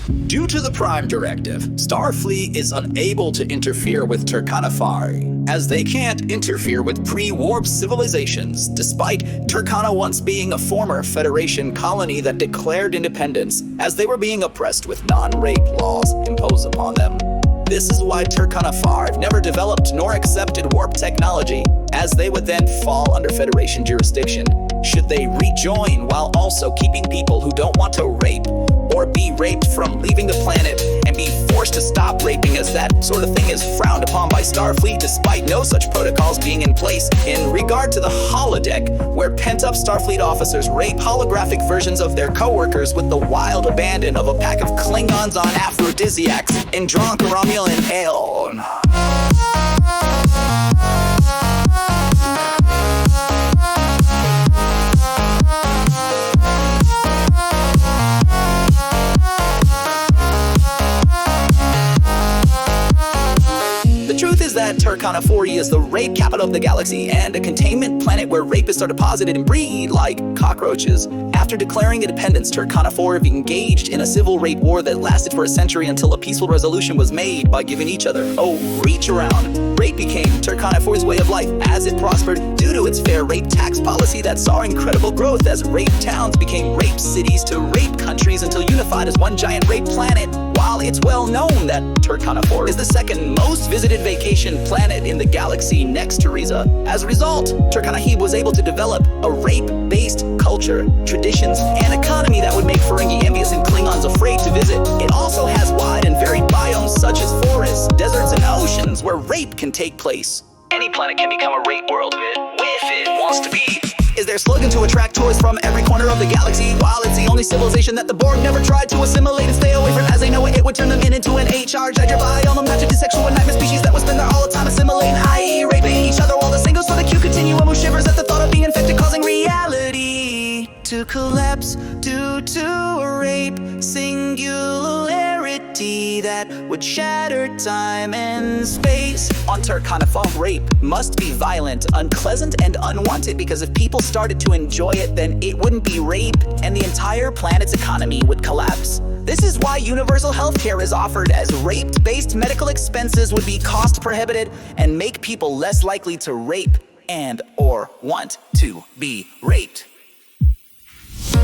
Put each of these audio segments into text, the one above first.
Due to the Prime Directive, Starfleet is unable to interfere with Turkana, as they can't interfere with pre-warp civilizations, despite Turkana once being a former Federation colony that declared independence, as they were being oppressed with non-rape laws imposed upon them. This is why Turkana never developed nor accepted warp technology, as they would then fall under Federation jurisdiction, should they rejoin, while also keeping people who don't want to rape or be raped from leaving the planet and be forced to stop raping, as that sort of thing is frowned upon by Starfleet, despite no such protocols being in place in regard to the holodeck, where pent-up Starfleet officers rape holographic versions of their co-workers with the wild abandon of a pack of Klingons on aphrodisiacs and drunk Romulan ale. That Turkana 40 is the rape capital of the galaxy and a containment planet where rapists are deposited and breed like cockroaches. After declaring independence, Turkana 4 engaged in a civil rape war that lasted for a century until a peaceful resolution was made by giving each other a reach around. Rape became Turkana 4's way of life as it prospered due to its fair rape tax policy that saw incredible growth as rape towns became rape cities to rape countries until unified as one giant rape planet. While it's well known that Turkana 4 is the second most visited vacation planet in the galaxy next to Riza, as a result, Turkana was able to develop a rape-based culture, traditions, and economy that would make Ferengi envious and Klingons afraid to visit. It also has wide and varied biomes such as forests, deserts, and oceans where rape can take place. Any planet can become a rape world if it wants to be. Is their slogan to attract toys from every corner of the galaxy, while it's the only civilization that the Borg never tried to assimilate and stay away from, as they know it would turn them into an HR Hydra biome, matched to sexual and nightmare species that would spend their all the time assimilating, i.e. raping each other, while the same goes for the Q continuum, who shivers at the thought of being infected, causing reality to collapse due to a rape singularity that would shatter time and space. On Turkana, rape must be violent, unpleasant, and unwanted, because if people started to enjoy it, then it wouldn't be rape, and the entire planet's economy would collapse. This is why universal healthcare is offered, as rape-based medical expenses would be cost prohibited and make people less likely to rape and or want to be raped.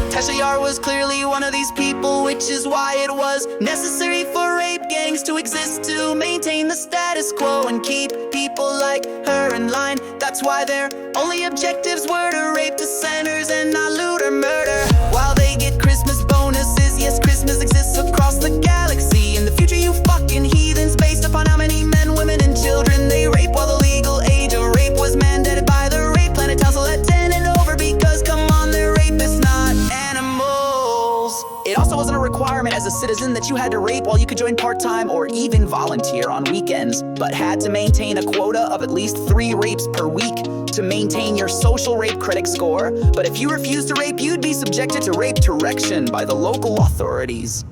Tasha Yar was clearly one of these people, which is why it was necessary for rape gangs to exist to maintain the status quo and keep people like her in line. That's why their only objectives were to rape dissenters and not loot or murder. While they get Christmas bonuses, yes, Christmas exists across the galaxy. In the future, you fucking heathens, based upon how many men, women, and children they rape, while the legal age of rape was mandated by the Rape Planet Council at 10 and over, because come on, they're rapists, not animals. It also wasn't a requirement as a citizen that you had to rape, while you could join part-time or even volunteer on weekends, but had to maintain a quota of at least 3 rapes per week to maintain your social rape critic score. But if you refused to rape, you'd be subjected to rape direction by the local authorities.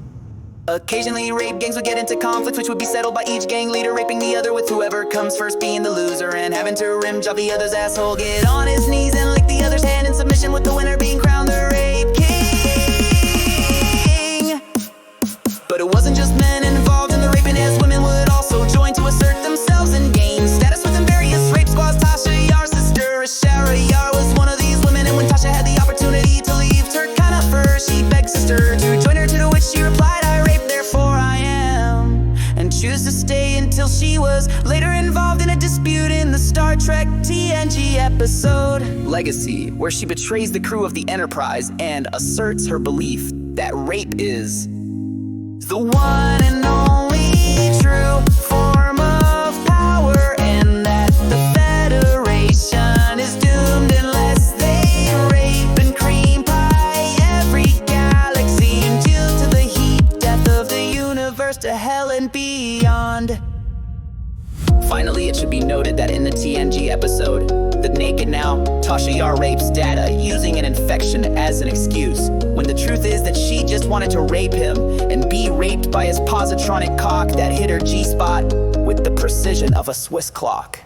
Occasionally, rape gangs would get into conflicts, which would be settled by each gang leader raping the other, with whoever comes first being the loser and having to rim job the other's asshole, get on his knees and lick the other's hand in submission, with the winner being crowned the rape king. But it wasn't just men involved in the raping, as women would also join to assert themselves and gain status within various rape squads. Tasha Yar's sister, Ashara Yar, was one of these women, and when Tasha had the opportunity to leave Turkana first, she begged sister to join her, to which she replied, "I rape, therefore I am," and choose to stay until she was later involved in a dispute in the Star Trek TNG episode Legacy, where she betrays the crew of the Enterprise and asserts her belief that rape is the one and only true form of power, and that the Federation is doomed unless they rape and cream pie every galaxy until to the heat death of the universe, to hell and beyond. Finally, it should be noted that in the TNG episode, The Naked Now, Tasha Yar rapes Data using an infection as an excuse, when the truth is that she just wanted to rape him and be raped by his positronic cock that hit her G-spot with the precision of a Swiss clock.